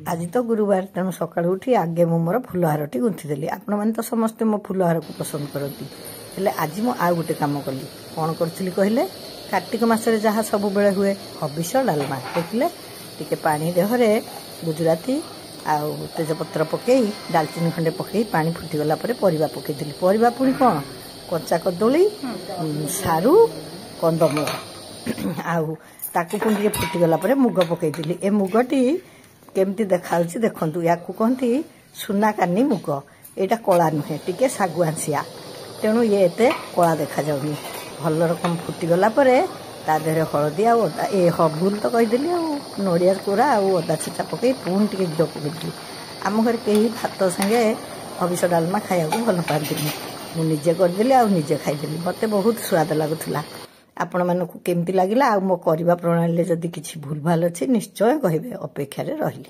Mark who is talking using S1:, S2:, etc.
S1: आज तो गुरुवार तेणु सका उठी आगे मु मोर फुलहारटी गुंथिदेली। आपण मैंने तो समस्ते मो फुलहार को पसंद करती हेले आज मु आ गोटे काम कली। कौन करी कहले कार्तिक मासरे जहाँ सब बेले हुए हबिष डालमा देखिले टिके पानी देहरे गुजराती आउ तेजपत्र पकई डालचीनी खंडे पकई पानी फुटीगला परिवा पकईली। परिवा पुणी कौन कंचा कदली सारू कंदमूल आउ ताकू पुणी फुटीगला मुग पकईली। ए मुगटी केमती देखा देखु या कहती सुना कानी मुग। यहाँ कला नुहे टिके सागुआंसिया तेणु ये एते कला देखा जाऊनी। भल रकम फुटीगला ता देहरे हलदी आ भूल तो कहीदेली नड़िया कोरा अदा छेचा पकई पुणी टे घी पकईली। आम घर कहीं भात संगे हबिष डालमा खाया भल पाती मुझे करदेली आजे खाईदेली। मत बहुत स्वाद लगुला। आपण मानक केमती लगिला आ मो करबा प्रणाली जदि किछि भूल भाल अछि निश्चय कहिबे। अपेक्षा रे रहिली।